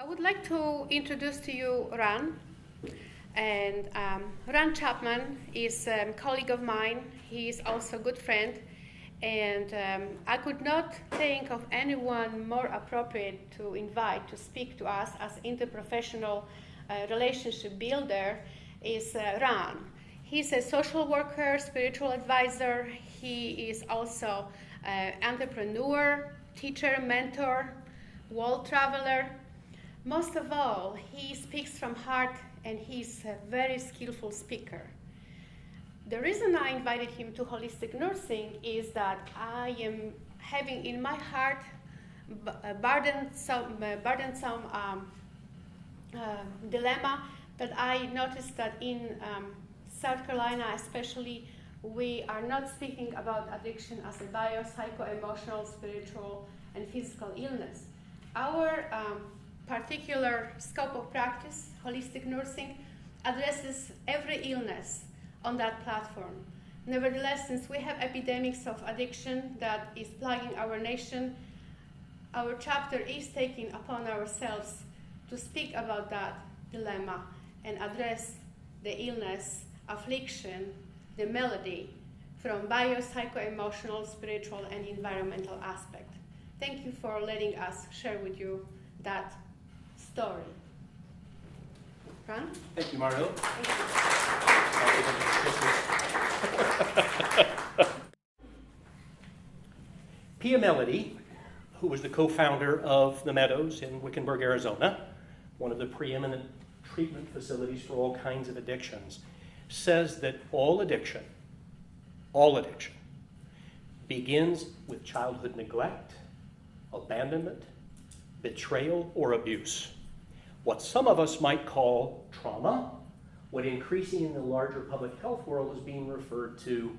I would like to introduce to you Ron. And Ron Chapman is a colleague of mine. He is also a good friend. And I could not think of anyone more appropriate to invite to speak to us as interprofessional relationship builder is Ron. He's a social worker, spiritual advisor. He is also an entrepreneur, teacher, mentor, world traveler. Most of all, he speaks from heart, and he's a very skillful speaker. The reason I invited him to holistic nursing is that I am having in my heart a burdensome dilemma that I noticed that in South Carolina especially, we are not speaking about addiction as a bio-psycho-emotional, spiritual, and physical illness. Our particular scope of practice, holistic nursing, addresses every illness on that platform. Nevertheless, since we have epidemics of addiction that is plaguing our nation, our chapter is taking upon ourselves to speak about that dilemma and address the illness, affliction, the malady from bio-psycho-emotional, spiritual, and environmental aspect. Thank you for letting us share with you that story. Ron? Thank you, Mario. Thank you. Pia Melody, who was the co-founder of the Meadows in Wickenburg, Arizona, one of the preeminent treatment facilities for all kinds of addictions, says that all addiction begins with childhood neglect, abandonment, betrayal, or abuse. What some of us might call trauma, what increasingly in the larger public health world is being referred to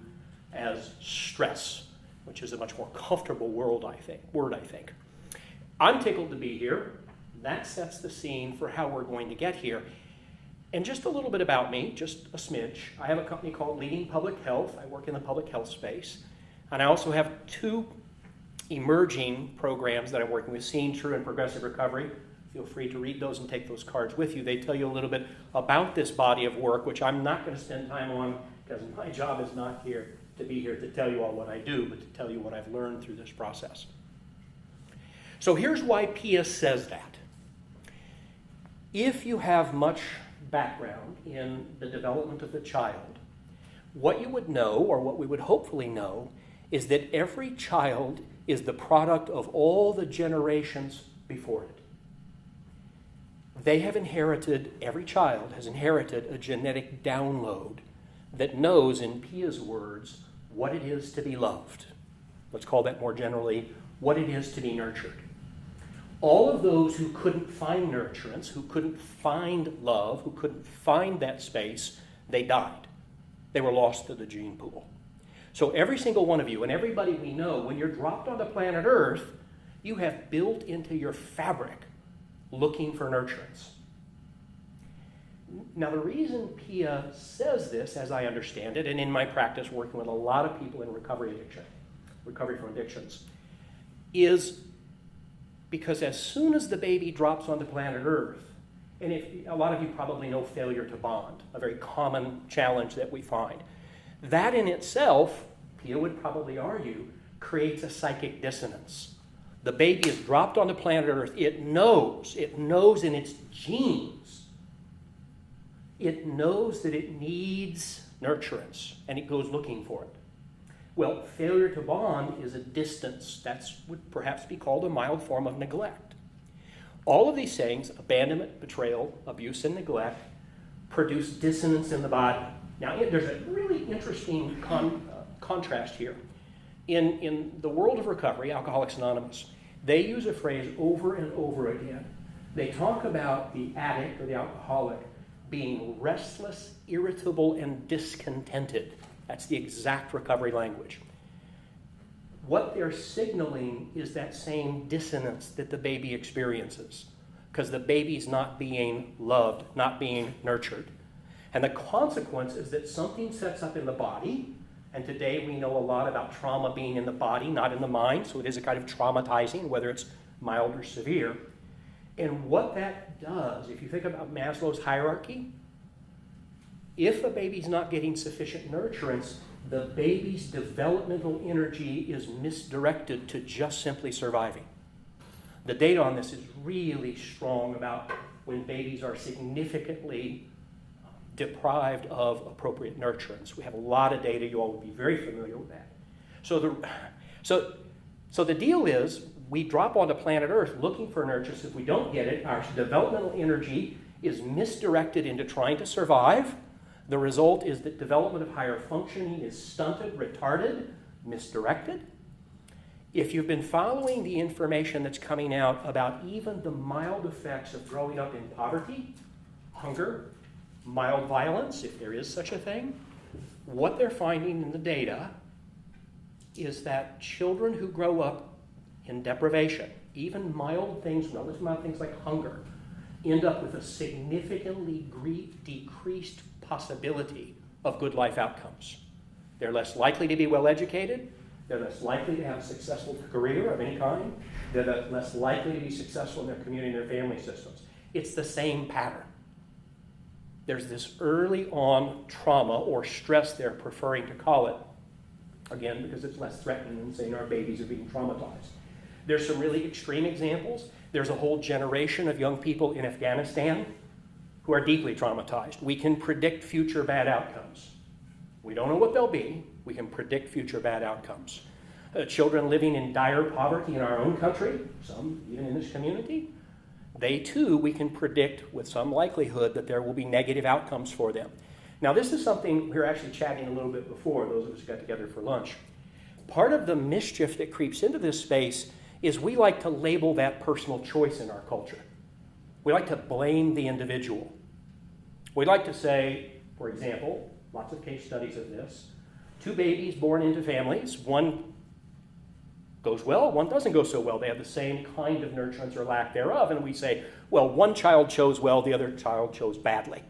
as stress, which is a much more comfortable word, I think. I'm tickled to be here. That sets the scene for how we're going to get here. And just a little bit about me, just a smidge. I have a company called Leading Public Health. I work in the public health space. And I also have two emerging programs that I'm working with, Seen, True, and Progressive Recovery. Feel free to read those and take those cards with you. They tell you a little bit about this body of work, which I'm not going to spend time on because my job is not here to be here to tell you all what I do, but to tell you what I've learned through this process. So here's why Pia says that. If you have much background in the development of the child, what you would know, or what we would hopefully know, is that every child is the product of all the generations before it. They have inherited, every child has inherited a genetic download that knows, in Pia's words, what it is to be loved. Let's call that more generally, what it is to be nurtured. All of those who couldn't find nurturance, who couldn't find love, who couldn't find that space, they died. They were lost to the gene pool. So every single one of you, and everybody we know, when you're dropped onto planet Earth, you have built into your fabric looking for nurturance. Now, the reason Pia says this, as I understand it, and in my practice working with a lot of people in recovery from addictions, is because as soon as the baby drops onto planet Earth, and a lot of you probably know failure to bond, a very common challenge that we find. That in itself, Pia would probably argue, creates a psychic dissonance. The baby is dropped onto planet Earth. It knows in its genes. It knows that it needs nurturance, and it goes looking for it. Well, failure to bond is a distance. That would perhaps be called a mild form of neglect. All of these things, abandonment, betrayal, abuse, and neglect, produce dissonance in the body. Now, there's a really interesting contrast here. In the world of recovery, Alcoholics Anonymous, they use a phrase over and over again. They talk about the addict or the alcoholic being restless, irritable, and discontented. That's the exact recovery language. What they're signaling is that same dissonance that the baby experiences, because the baby's not being loved, not being nurtured. And the consequence is that something sets up in the body, and today we know a lot about trauma being in the body, not in the mind, so it is a kind of traumatizing, whether it's mild or severe. And what that does, if you think about Maslow's hierarchy, if a baby's not getting sufficient nurturance, the baby's developmental energy is misdirected to just simply surviving. The data on this is really strong about when babies are significantly deprived of appropriate nurturance. We have a lot of data. You all would be very familiar with that. So the deal is, we drop onto planet Earth looking for nurturance. If we don't get it, our developmental energy is misdirected into trying to survive. The result is that development of higher functioning is stunted, retarded, misdirected. If you've been following the information that's coming out about even the mild effects of growing up in poverty, hunger, mild violence, if there is such a thing, what they're finding in the data is that children who grow up in deprivation, even mild things, relative mild things like hunger, end up with a significantly decreased possibility of good life outcomes. They're less likely to be well educated. They're less likely to have a successful career of any kind. They're less likely to be successful in their community and their family systems. It's the same pattern. There's this early on trauma or stress they're preferring to call it, again, because it's less threatening than saying our babies are being traumatized. There's some really extreme examples. There's a whole generation of young people in Afghanistan who are deeply traumatized. We can predict future bad outcomes. We don't know what they'll be. We can predict future bad outcomes. Children living in dire poverty in our own country, some even in this community, they too, we can predict with some likelihood that there will be negative outcomes for them. Now, this is something we were actually chatting a little bit before, those of us who got together for lunch. Part of the mischief that creeps into this space is we like to label that personal choice in our culture. We like to blame the individual. We like to say, for example, lots of case studies of this, 2 babies born into families, one goes well, one doesn't go so well. They have the same kind of nurturance or lack thereof, and we say, well, one child chose well, the other child chose badly.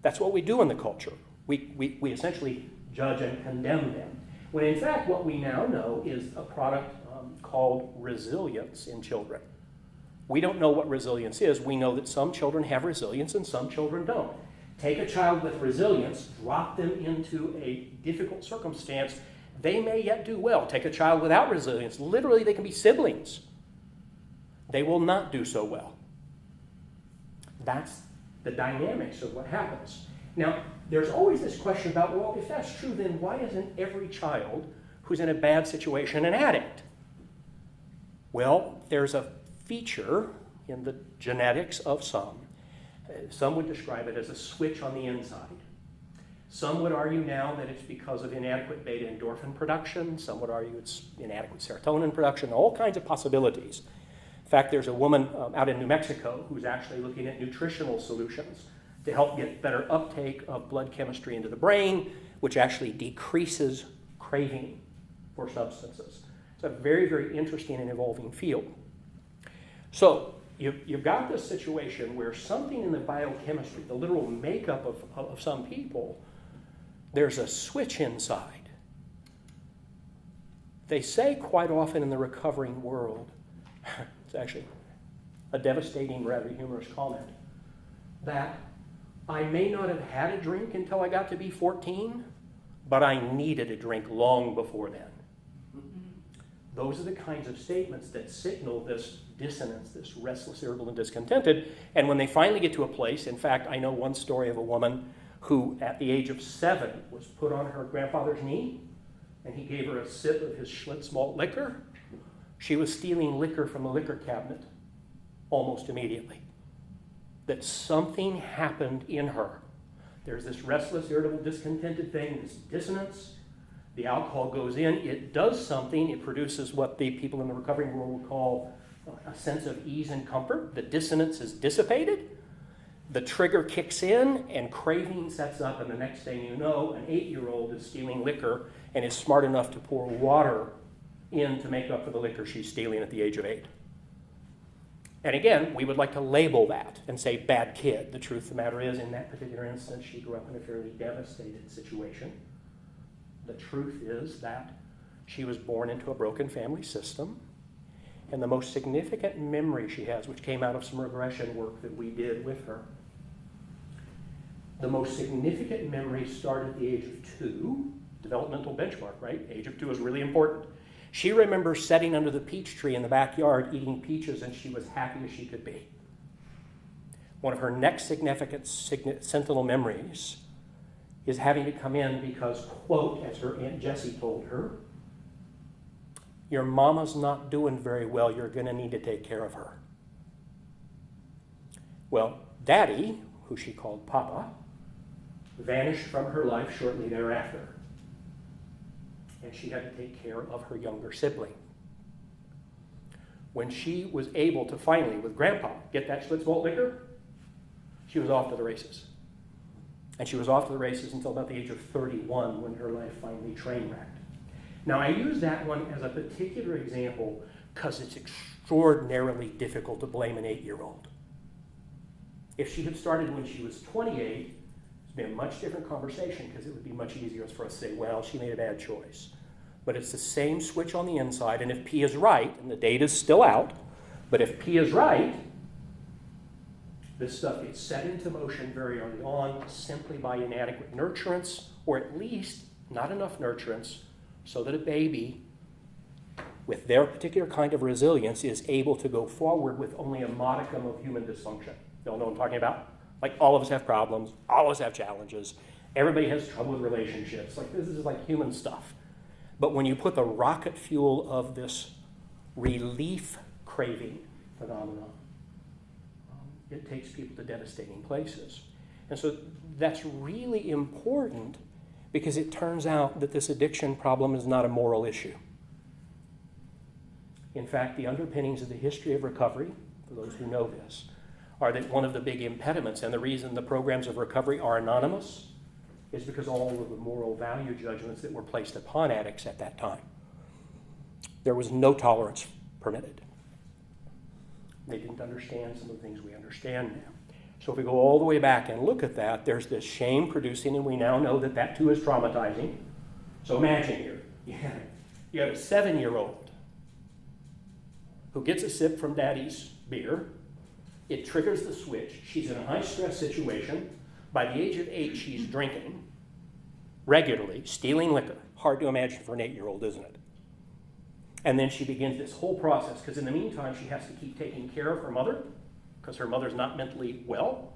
That's what we do in the culture. We essentially judge and condemn them. When in fact, what we now know is a product called resilience in children. We don't know what resilience is. We know that some children have resilience and some children don't. Take a child with resilience, drop them into a difficult circumstance, they may yet do well. Take a child without resilience, literally they can be siblings. They will not do so well. That's the dynamics of what happens. Now, there's always this question about, well, if that's true, then why isn't every child who's in a bad situation an addict? Well, there's a feature in the genetics of some. Some would describe it as a switch on the inside. Some would argue now that it's because of inadequate beta endorphin production. Some would argue it's inadequate serotonin production, all kinds of possibilities. In fact, there's a woman out in New Mexico who's actually looking at nutritional solutions to help get better uptake of blood chemistry into the brain, which actually decreases craving for substances. It's a very, very interesting and evolving field. So you've got this situation where something in the biochemistry, the literal makeup of some people, there's a switch inside. They say quite often in the recovering world, it's actually a devastating, rather humorous comment, that I may not have had a drink until I got to be 14, but I needed a drink long before then. Those are the kinds of statements that signal this dissonance, this restless, irritable, and discontented. And when they finally get to a place, in fact, I know one story of a woman who, at the age of 7, was put on her grandfather's knee, and he gave her a sip of his Schlitz malt liquor. She was stealing liquor from the liquor cabinet almost immediately. That something happened in her. There's this restless, irritable, discontented thing, this dissonance. The alcohol goes in, it does something, it produces what the people in the recovering world would call a sense of ease and comfort. The dissonance is dissipated, the trigger kicks in, and craving sets up, and the next thing you know, an 8-year-old is stealing liquor and is smart enough to pour water in to make up for the liquor she's stealing at the age of 8. And again, we would like to label that and say, bad kid. The truth of the matter is, in that particular instance, she grew up in a fairly devastated situation. The truth is that she was born into a broken family system, And the most significant memory she has, which came out of some regression work that we did with her, the most significant memory started at the age of 2, developmental benchmark, right? Age of 2 is really important. She remembers sitting under the peach tree in the backyard eating peaches, and she was happy as she could be. One of her next significant sentinel memories is having to come in because, quote, as her Aunt Jessie told her, your mama's not doing very well, you're going to need to take care of her. Well, Daddy, who she called Papa, vanished from her life shortly thereafter. And she had to take care of her younger sibling. When she was able to finally, with Grandpa, get that Schlitz malt liquor, she was off to the races. And she was off to the races until about the age of 31 when her life finally train wrecked. Now, I use that one as a particular example because it's extraordinarily difficult to blame an 8-year-old. If she had started when she was 28, it'd be a much different conversation because it would be much easier for us to say, well, she made a bad choice. But it's the same switch on the inside, and if P is right, and the data's still out, but if P is right, this stuff gets set into motion very early on simply by inadequate nurturance, or at least not enough nurturance, so that a baby with their particular kind of resilience is able to go forward with only a modicum of human dysfunction. You all know what I'm talking about? Like, all of us have problems, all of us have challenges, everybody has trouble with relationships. Like, this is like human stuff. But when you put the rocket fuel of this relief craving phenomenon, it takes people to devastating places. And so that's really important because it turns out that this addiction problem is not a moral issue. In fact, the underpinnings of the history of recovery, for those who know this, are that one of the big impediments, and the reason the programs of recovery are anonymous, is because all of the moral value judgments that were placed upon addicts at that time. There was no tolerance permitted. They didn't understand some of the things we understand now. So if we go all the way back and look at that, there's this shame-producing, and we now know that that too is traumatizing. So imagine here, you have a 7-year-old who gets a sip from Daddy's beer. It triggers the switch. She's in a high-stress situation. By the age of 8, she's drinking regularly, stealing liquor. Hard to imagine for an 8-year-old, isn't it? And then she begins this whole process, because in the meantime, she has to keep taking care of her mother, because her mother's not mentally well.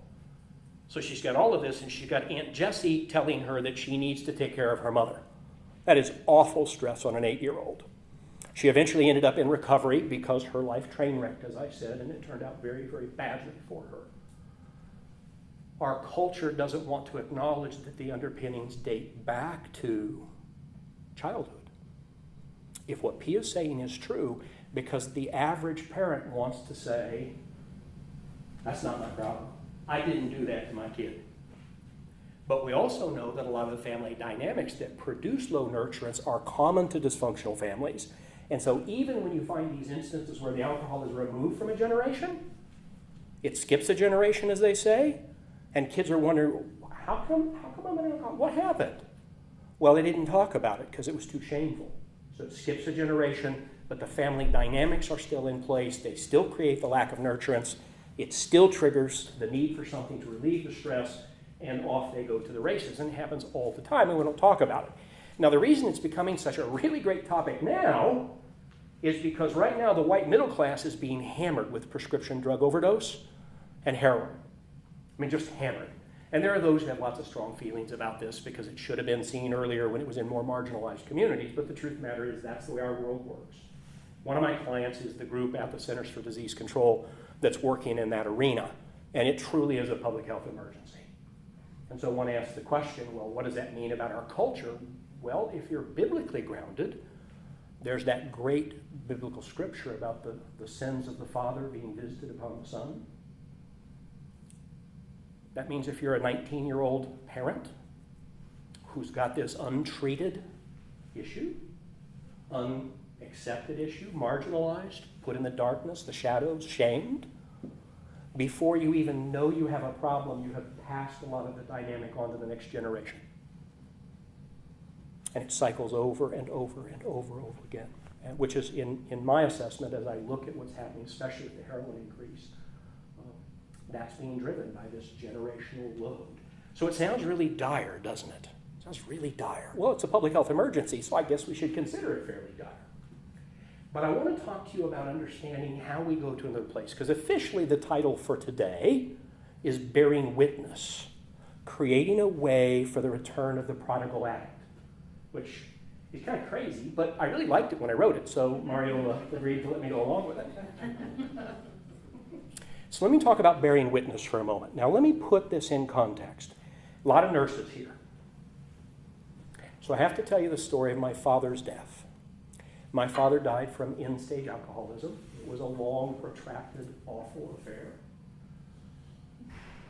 So she's got all of this, and she's got Aunt Jessie telling her that she needs to take care of her mother. That is awful stress on an 8-year-old. She eventually ended up in recovery because her life train wrecked, as I said, and it turned out very, very badly for her. Our culture doesn't want to acknowledge that the underpinnings date back to childhood. If what P is saying is true, because the average parent wants to say, that's not my problem. I didn't do that to my kid. But we also know that a lot of the family dynamics that produce low nurturance are common to dysfunctional families. And so even when you find these instances where the alcohol is removed from a generation, it skips a generation, as they say, and kids are wondering, how come I'm an alcoholic? What happened? Well, they didn't talk about it because it was too shameful. So it skips a generation, but the family dynamics are still in place. They still create the lack of nurturance. It still triggers the need for something to relieve the stress, and off they go to the races. And it happens all the time, and we don't talk about it. Now, the reason it's becoming such a really great topic now is because right now the white middle class is being hammered with prescription drug overdose and heroin. I mean, just hammered. And there are those who have lots of strong feelings about this because it should have been seen earlier when it was in more marginalized communities, but the truth of the matter is that's the way our world works. One of my clients is the group at the Centers for Disease Control that's working in that arena, and it truly is a public health emergency. And so one asks the question, well, what does that mean about our culture? Well, if you're biblically grounded, there's that great biblical scripture about the sins of the father being visited upon the son. That means if you're a 19-year-old parent who's got this untreated issue, unaccepted issue, marginalized, put in the darkness, the shadows, shamed, before you even know you have a problem, you have passed a lot of the dynamic on to the next generation. And it cycles over and over and over again. which is, in my assessment, as I look at what's happening, especially with the heroin increase, that's being driven by this generational load. So it sounds really dire, doesn't it? It sounds really dire. Well, it's a public health emergency, so I guess we should consider it fairly dire. But I want to talk to you about understanding how we go to another place, because officially the title for today is Bearing Witness, Creating a Way for the Return of the Prodigal Addict, which is kind of crazy, but I really liked it when I wrote it, so Mario agreed to let me go along with it. So let me talk about bearing witness for a moment. Now let me put this in context. A lot of nurses here. So I have to tell you the story of my father's death. My father died from end-stage alcoholism. It was a long, protracted, awful affair.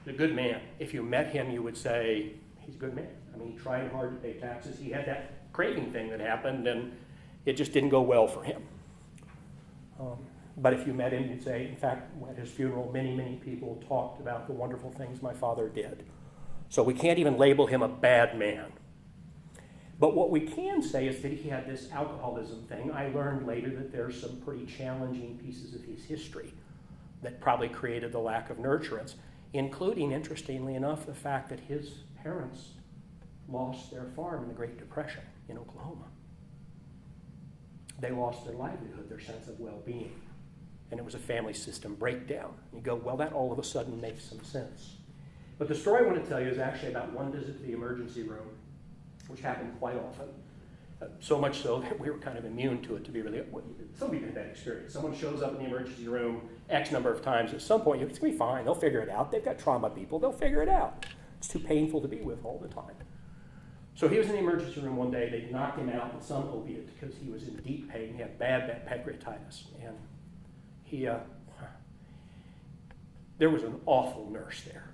He's a good man. If you met him, you would say, he's a good man. I mean, he tried hard to pay taxes. He had that craving thing that happened, and it just didn't go well for him. But if you met him, you'd say, in fact, at his funeral, many, many people talked about the wonderful things my father did. So we can't even label him a bad man. But what we can say is that he had this alcoholism thing. I learned later that there's some pretty challenging pieces of his history that probably created the lack of nurturance, including, interestingly enough, the fact that his parents lost their farm in the Great Depression in Oklahoma. They lost their livelihood, their sense of well-being. And it was a family system breakdown. You go, well, that all of a sudden makes some sense. But the story I want to tell you is actually about one visit to the emergency room, which happened quite often. So much so that we were kind of immune to it, to be really, some people had that experience. Someone shows up in the emergency room X number of times. At some point, it's going to be fine. They'll figure it out. They've got trauma people. They'll figure it out. It's too painful to be with all the time. So he was in the emergency room one day. They knocked him out with some opiate because he was in deep pain. He had bad pancreatitis. And there was an awful nurse there.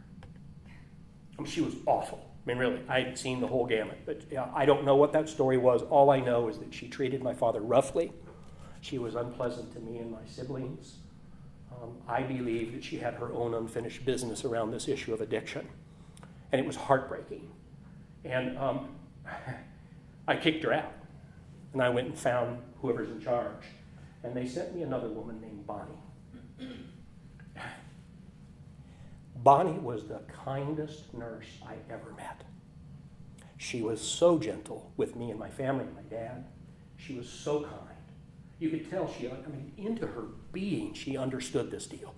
I mean, she was awful. I mean, really, I had seen the whole gamut. But I don't know what that story was. All I know is that she treated my father roughly. She was unpleasant to me and my siblings. I believe that she had her own unfinished business around this issue of addiction. And it was heartbreaking. And I kicked her out. And I went and found whoever's in charge. And they sent me another woman named Bonnie. Bonnie was the kindest nurse I ever met. She was so gentle with me and my family and my dad. She was so kind. You could tell into her being, she understood this deal.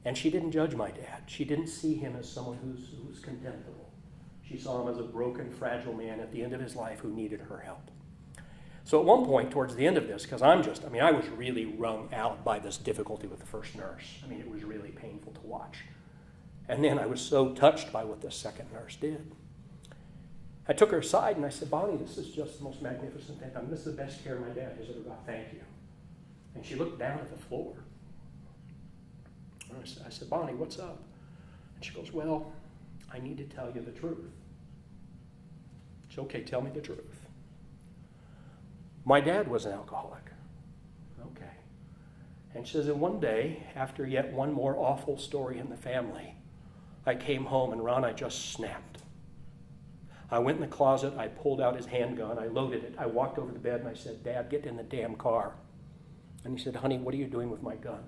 And she didn't judge my dad. She didn't see him as someone who was contemptible. She saw him as a broken, fragile man at the end of his life who needed her help. So at one point, towards the end of this, because I was really wrung out by this difficulty with the first nurse. I mean, it was really painful to watch. And then I was so touched by what this second nurse did. I took her aside and I said, Bonnie, this is just the most magnificent thing. I mean, this is the best care my dad has ever got. Thank you. And she looked down at the floor. And I said, Bonnie, what's up? And she goes, well, I need to tell you the truth. It's okay, tell me the truth. My dad was an alcoholic. Okay. And she says, and one day, after yet one more awful story in the family, I came home and Ron, I just snapped. I went in the closet, I pulled out his handgun, I loaded it, I walked over to bed and I said, Dad, get in the damn car. And he said, honey, what are you doing with my gun?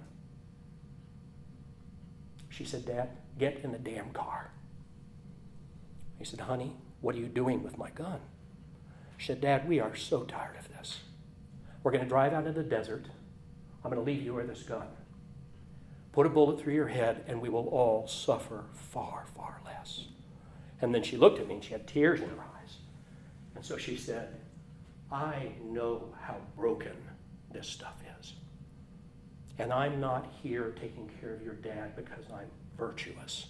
She said, Dad, get in the damn car. He said, honey, what are you doing with my gun? She said, Dad, we are so tired of this. We're going to drive out into the desert. I'm going to leave you with this gun. Put a bullet through your head and we will all suffer far, far less. And then she looked at me and she had tears in her eyes. And so she said, I know how broken this stuff is. And I'm not here taking care of your dad because I'm virtuous.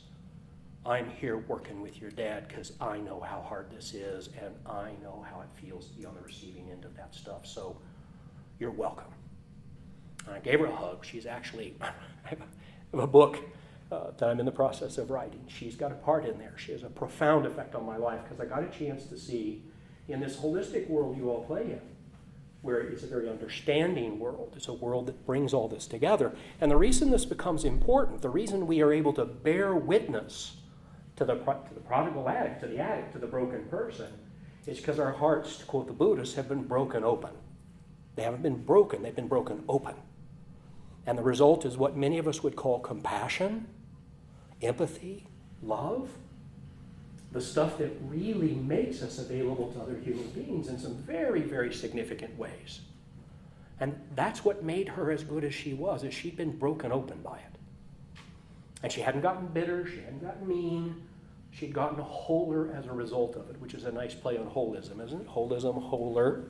I'm here working with your dad because I know how hard this is and I know how it feels to be on the receiving end of that stuff. So you're welcome. And I gave her a hug. She's actually, I have a book that I'm in the process of writing. She's got a part in there. She has a profound effect on my life because I got a chance to see in this holistic world you all play in, where it's a very understanding world. It's a world that brings all this together. And the reason this becomes important, the reason we are able to bear witness to the prodigal addict, to the addict, to the broken person, is because our hearts, to quote the Buddhists, have been broken open. They haven't been broken, they've been broken open. And the result is what many of us would call compassion, empathy, love, the stuff that really makes us available to other human beings in some very, very significant ways. And that's what made her as good as she was, is she'd been broken open by it. And she hadn't gotten bitter, she hadn't gotten mean, she'd gotten wholer as a result of it, which is a nice play on holism, isn't it? Holism, wholer.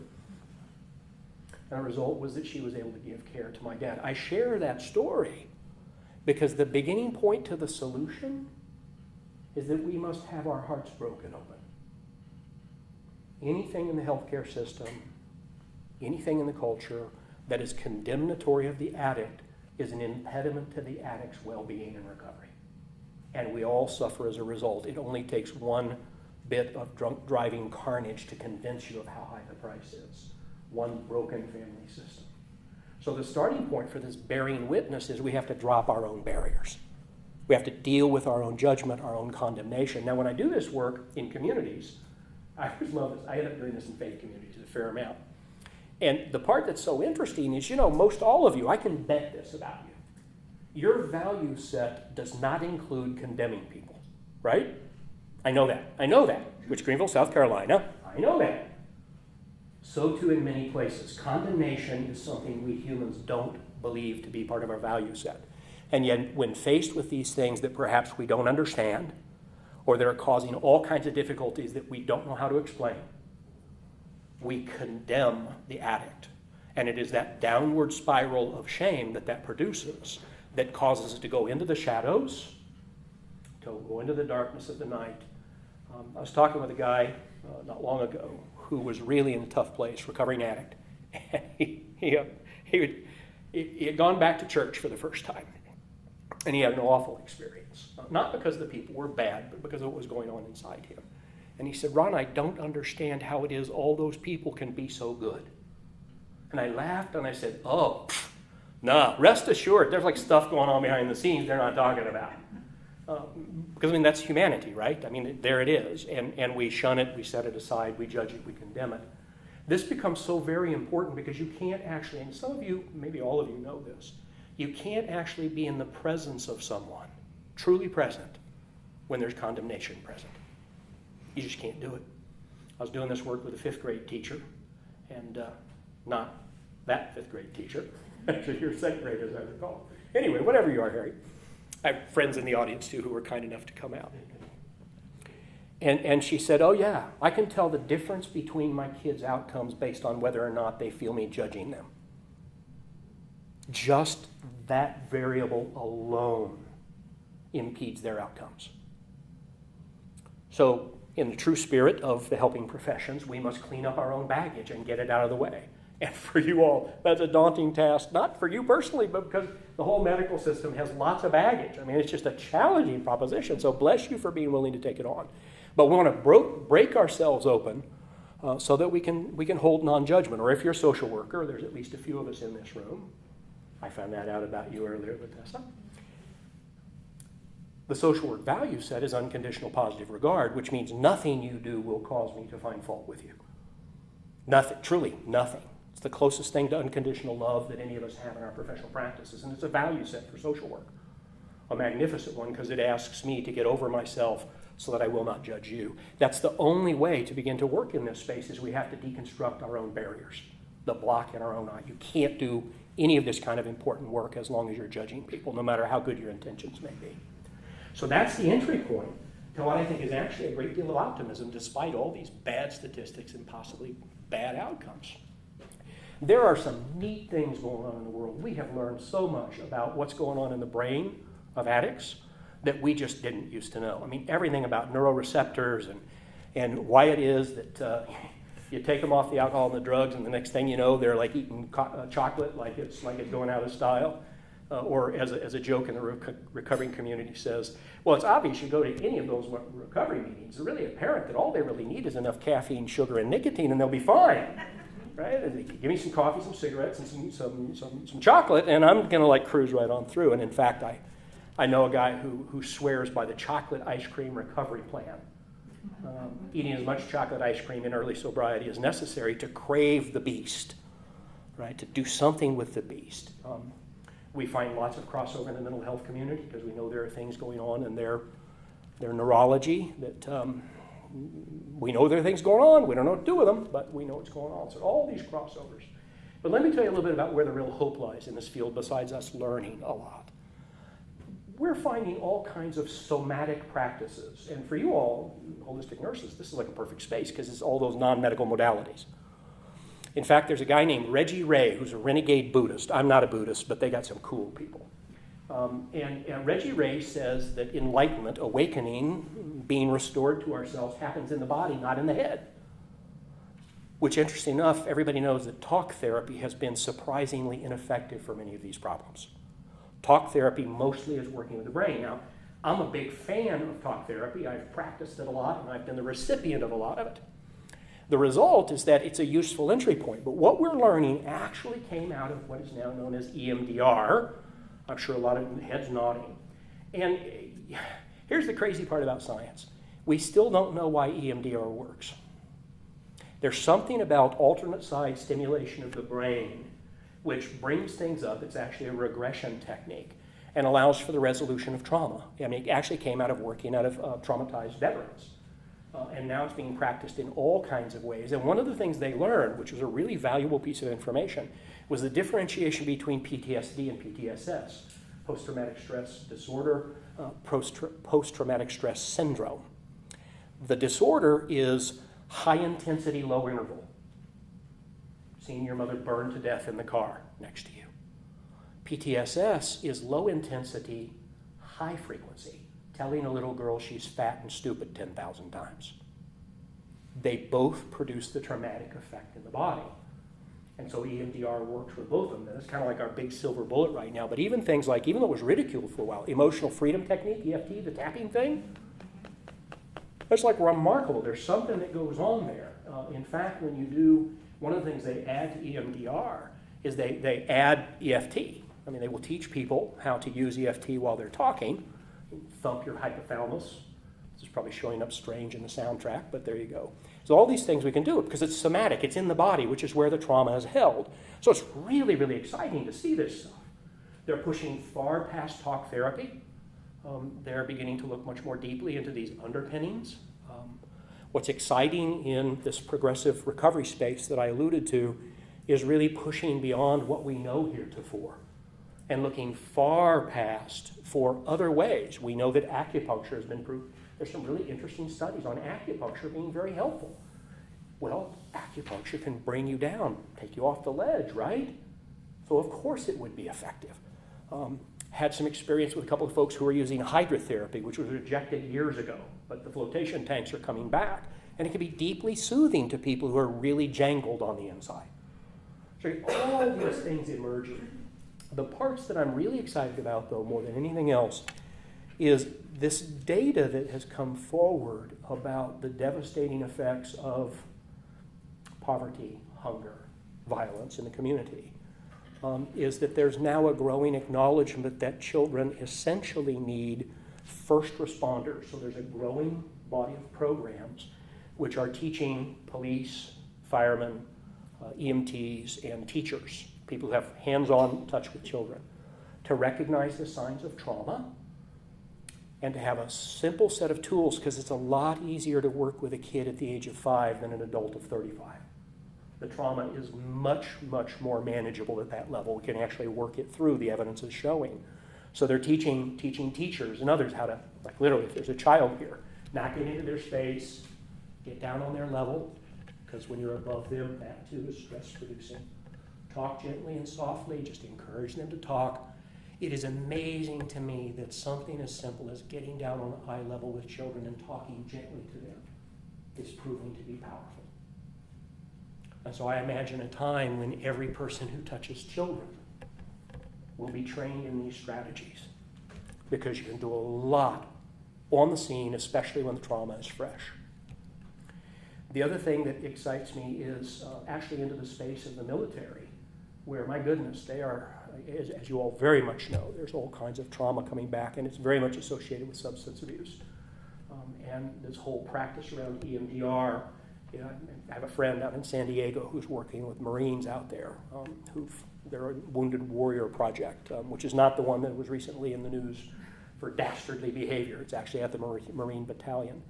And the result was that she was able to give care to my dad. I share that story because the beginning point to the solution is that we must have our hearts broken open. Anything in the healthcare system, anything in the culture that is condemnatory of the addict is an impediment to the addict's well-being and recovery. And we all suffer as a result. It only takes one bit of drunk driving carnage to convince you of how high the price is. One broken family system. So the starting point for this bearing witness is we have to drop our own barriers. We have to deal with our own judgment, our own condemnation. Now, when I do this work in communities, I always love this. I end up doing this in faith communities a fair amount. And the part that's so interesting is, most all of you, I can bet this about you. Your value set does not include condemning people, right? I know that. Which Greenville, South Carolina, I know that. So too in many places. Condemnation is something we humans don't believe to be part of our value set. And yet, when faced with these things that perhaps we don't understand, or that are causing all kinds of difficulties that we don't know how to explain, we condemn the addict. And it is that downward spiral of shame that produces that causes us to go into the shadows, to go into the darkness of the night. I was talking with a guy not long ago who was really in a tough place, recovering addict. he had gone back to church for the first time. And he had an awful experience. Not because the people were bad, but because of what was going on inside him. And he said, Ron, I don't understand how it is all those people can be so good. And I laughed and I said, nah, rest assured, there's like stuff going on behind the scenes they're not talking about. Because, that's humanity, right? There it is. And we shun it, we set it aside, we judge it, we condemn it. This becomes so very important because you can't actually, and some of you, maybe all of you know this, you can't actually be in the presence of someone, truly present, when there's condemnation present. You just can't do it. I was doing this work with a 5th grade teacher, and not that 5th grade teacher. Actually, you're 2nd grade, as I recall. Anyway, whatever you are, Harry. I have friends in the audience, too, who were kind enough to come out. And she said, oh, yeah, I can tell the difference between my kids' outcomes based on whether or not they feel me judging them. Just that variable alone impedes their outcomes. So, in the true spirit of the helping professions, we must clean up our own baggage and get it out of the way. And for you all, that's a daunting task, not for you personally, but because the whole medical system has lots of baggage. It's just a challenging proposition, so bless you for being willing to take it on. But we want to break ourselves open so that we can hold non-judgment. Or if you're a social worker, there's at least a few of us in this room. I found that out about you earlier, Bethesda. The social work value set is unconditional positive regard, which means nothing you do will cause me to find fault with you. Nothing, truly nothing. It's the closest thing to unconditional love that any of us have in our professional practices, and it's a value set for social work. A magnificent one because it asks me to get over myself so that I will not judge you. That's the only way to begin to work in this space is we have to deconstruct our own barriers, the block in our own eye. You can't do any of this kind of important work as long as you're judging people, no matter how good your intentions may be. So that's the entry point to what I think is actually a great deal of optimism despite all these bad statistics and possibly bad outcomes. There are some neat things going on in the world. We have learned so much about what's going on in the brain of addicts that we just didn't used to know. Everything about neuroreceptors and why it is that you take them off the alcohol and the drugs, and the next thing you know, they're like eating chocolate like it's going out of style. Or as a joke in the recovering community says, well, it's obvious you go to any of those recovery meetings. It's really apparent that all they really need is enough caffeine, sugar, and nicotine, and they'll be fine. Right? And give me some coffee, some cigarettes, and some chocolate, and I'm going to cruise right on through. And in fact, I know a guy who swears by the chocolate ice cream recovery plan. Eating as much chocolate ice cream in early sobriety as necessary to crave the beast. right? To do something with the beast. We find lots of crossover in the mental health community because we know there are things going on in their neurology that we know there are things going on. We don't know what to do with them, but we know what's going on. So all these crossovers. But let me tell you a little bit about where the real hope lies in this field besides us learning a lot. We're finding all kinds of somatic practices. And for you all, holistic nurses, this is like a perfect space because it's all those non-medical modalities. In fact, there's a guy named Reggie Ray who's a renegade Buddhist. I'm not a Buddhist, but they got some cool people. And Reggie Ray says that enlightenment, awakening, being restored to ourselves happens in the body, not in the head. Which, interesting enough, everybody knows that talk therapy has been surprisingly ineffective for many of these problems. Talk therapy mostly is working with the brain. Now, I'm a big fan of talk therapy. I've practiced it a lot, and I've been the recipient of a lot of it. The result is that it's a useful entry point. But what we're learning actually came out of what is now known as EMDR. I'm sure a lot of heads nodding. And here's the crazy part about science. We still don't know why EMDR works. There's something about alternate side stimulation of the brain which brings things up. It's actually a regression technique and allows for the resolution of trauma. I mean, it actually came out of working out of traumatized veterans. And now it's being practiced in all kinds of ways. And one of the things they learned, which was a really valuable piece of information, was the differentiation between PTSD and PTSS, post-traumatic stress disorder, post-traumatic stress syndrome. The disorder is high-intensity, low-interval. Seeing your mother burned to death in the car next to you. PTSS is low-intensity, high-frequency. Telling a little girl she's fat and stupid 10,000 times. They both produce the traumatic effect in the body. And so EMDR works for both of them. That's kind of like our big silver bullet right now. But even things like, even though it was ridiculed for a while, emotional freedom technique, EFT, the tapping thing, that's like remarkable. There's something that goes on there. In fact, when you do, one of the things they add to EMDR is they add EFT. I mean, they will teach people how to use EFT while they're talking. Thump your hypothalamus. This is probably showing up strange in the soundtrack, but there you go. So all these things we can do because it's somatic. It's in the body, which is where the trauma is held. So it's really, really exciting to see this stuff. They're pushing far past talk therapy. They're beginning to look much more deeply into these underpinnings. What's exciting in this progressive recovery space that I alluded to is really pushing beyond what we know heretofore and looking far past for other ways. We know that acupuncture has been proved. There's some really interesting studies on acupuncture being very helpful. Well, acupuncture can bring you down, take you off the ledge, right? So of course it would be effective. Had some experience with a couple of folks who were using hydrotherapy, which was rejected years ago, but the flotation tanks are coming back. And it can be deeply soothing to people who are really jangled on the inside. So all these things emerging. The parts that I'm really excited about, though, more than anything else, is this data that has come forward about the devastating effects of poverty, hunger, violence in the community, is that there's now a growing acknowledgement that children essentially need first responders. So there's a growing body of programs which are teaching police, firemen, EMTs, and teachers, people who have hands-on touch with children, to recognize the signs of trauma and to have a simple set of tools, because it's a lot easier to work with a kid at the age of 5 than an adult of 35. The trauma is much, much more manageable at that level. We can actually work it through, the evidence is showing. So they're teaching teachers and others how to, like literally, if there's a child here, not get into their space, get down on their level, because when you're above them, that too is stress-producing. Talk gently and softly, just encourage them to talk. It is amazing to me that something as simple as getting down on eye level with children and talking gently to them is proving to be powerful. And so I imagine a time when every person who touches children will be trained in these strategies, because you can do a lot on the scene, especially when the trauma is fresh. The other thing that excites me is actually into the space of the military, where, my goodness, they are, as you all very much know, there's all kinds of trauma coming back, and it's very much associated with substance abuse. And this whole practice around EMDR I have a friend out in San Diego who's working with Marines out there, their Wounded Warrior Project, which is not the one that was recently in the news for dastardly behavior. It's actually at the Marine Battalion.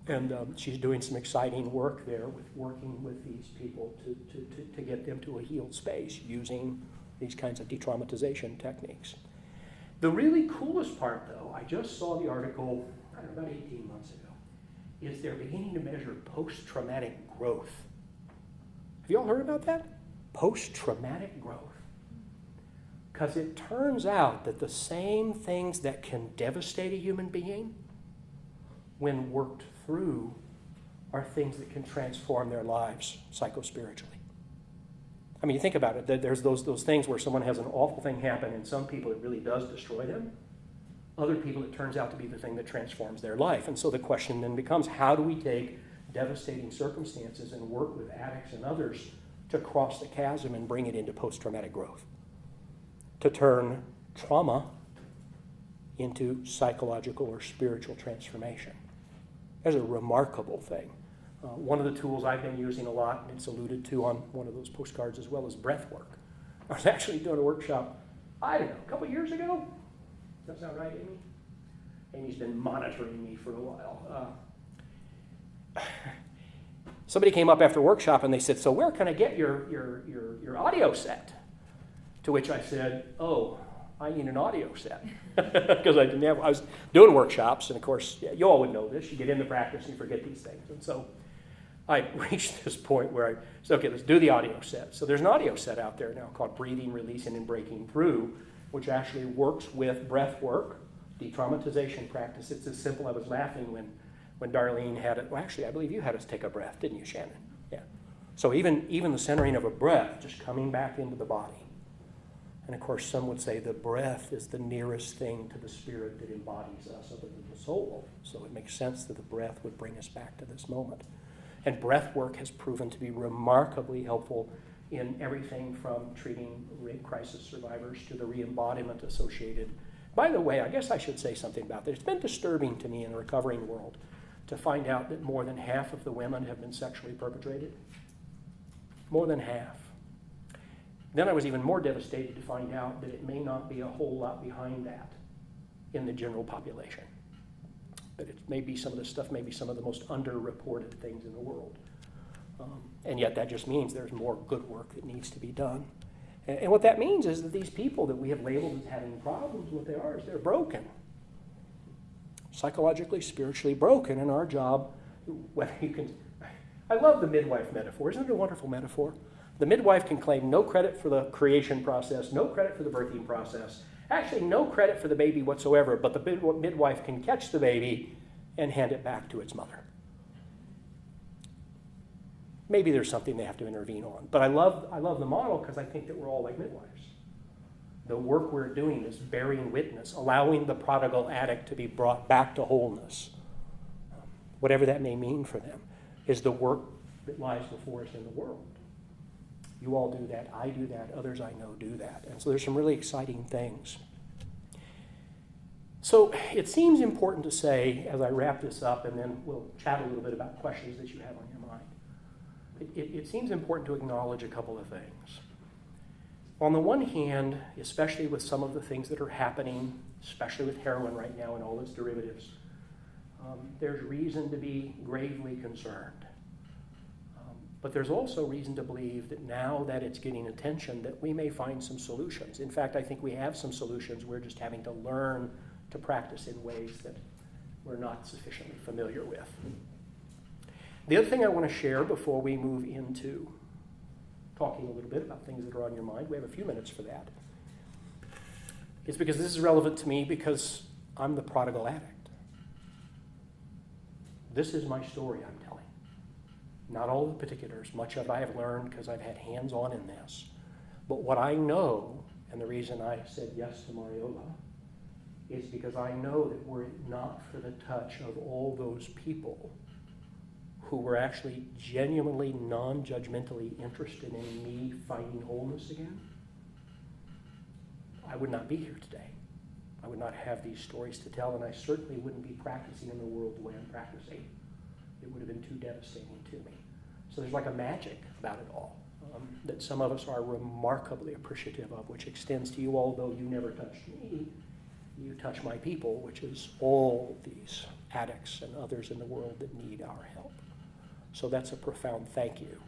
And she's doing some exciting work there with working with these people to get them to a healed space using these kinds of de-traumatization techniques. The really coolest part, though, I just saw the article, I don't know, about 18 months ago, is they're beginning to measure post-traumatic growth. Have you all heard about that? Post-traumatic growth. Because it turns out that the same things that can devastate a human being, when worked through, are things that can transform their lives psychospiritually. I mean, you think about it, there's those things where someone has an awful thing happen, and some people it really does destroy them. Other people, it turns out to be the thing that transforms their life. And so the question then becomes, how do we take devastating circumstances and work with addicts and others to cross the chasm and bring it into post-traumatic growth? To turn trauma into psychological or spiritual transformation. That's a remarkable thing. One of the tools I've been using a lot, and it's alluded to on one of those postcards as well, is breath work. I was actually doing a workshop, I don't know, a couple years ago. Does that sound right, Amy? Amy's been monitoring me for a while. Somebody came up after workshop and they said, so where can I get your audio set? To which I said, oh, I need an audio set. Because I was doing workshops, and of course, you all would know this. You get into practice and you forget these things. And so I reached this point where I said, okay, let's do the audio set. So there's an audio set out there now called Breathing, Releasing, and Breaking Through, which actually works with breath work, de-traumatization practice. It's as simple. I was laughing when Darlene had it. Well, actually, I believe you had us take a breath, didn't you, Shannon? Yeah. So even the centering of a breath, just coming back into the body. And of course, some would say the breath is the nearest thing to the spirit that embodies us other than the soul. So it makes sense that the breath would bring us back to this moment. And breath work has proven to be remarkably helpful in everything from treating rape crisis survivors to the re-embodiment associated. By the way, I guess I should say something about this. It's been disturbing to me in the recovering world to find out that more than half of the women have been sexually perpetrated. More than half. Then I was even more devastated to find out that it may not be a whole lot behind that in the general population. But it may be some of this stuff, maybe some of the most underreported things in the world. And yet that just means there's more good work that needs to be done. And what that means is that these people that we have labeled as having problems, what they are is they're broken. Psychologically, spiritually broken. And our job, whether you can, I love the midwife metaphor. Isn't it a wonderful metaphor? The midwife can claim no credit for the creation process, no credit for the birthing process, actually no credit for the baby whatsoever, but the midwife can catch the baby and hand it back to its mother. Maybe there's something they have to intervene on. But I love the model because I think that we're all like midwives. The work we're doing is bearing witness, allowing the prodigal addict to be brought back to wholeness, whatever that may mean for them, is the work that lies before us in the world. You all do that, I do that, others I know do that. And so there's some really exciting things. So it seems important to say, as I wrap this up, and then we'll chat a little bit about questions that you have on your mind. It seems important to acknowledge a couple of things. On the one hand, especially with some of the things that are happening, especially with heroin right now and all its derivatives, there's reason to be gravely concerned. But there's also reason to believe that now that it's getting attention, that we may find some solutions. In fact, I think we have some solutions. We're just having to learn to practice in ways that we're not sufficiently familiar with. The other thing I want to share before we move into talking a little bit about things that are on your mind, we have a few minutes for that, is because this is relevant to me because I'm the prodigal addict. This is my story I'm telling. Not all the particulars. Much of it I have learned because I've had hands-on in this. But what I know, and the reason I said yes to Mariola, is because I know that were it not for the touch of all those people who were actually genuinely, non-judgmentally interested in me finding wholeness again, I would not be here today. I would not have these stories to tell, and I certainly wouldn't be practicing in the world the way I'm practicing. It would have been too devastating to me. So there's like a magic about it all that some of us are remarkably appreciative of, which extends to you, although you never touched me. You touch my people, which is all these addicts and others in the world that need our help. So that's a profound thank you,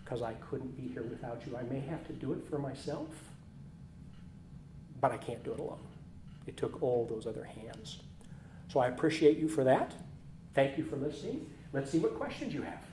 because I couldn't be here without you. I may have to do it for myself, but I can't do it alone. It took all those other hands. So I appreciate you for that. Thank you for listening. Let's see what questions you have.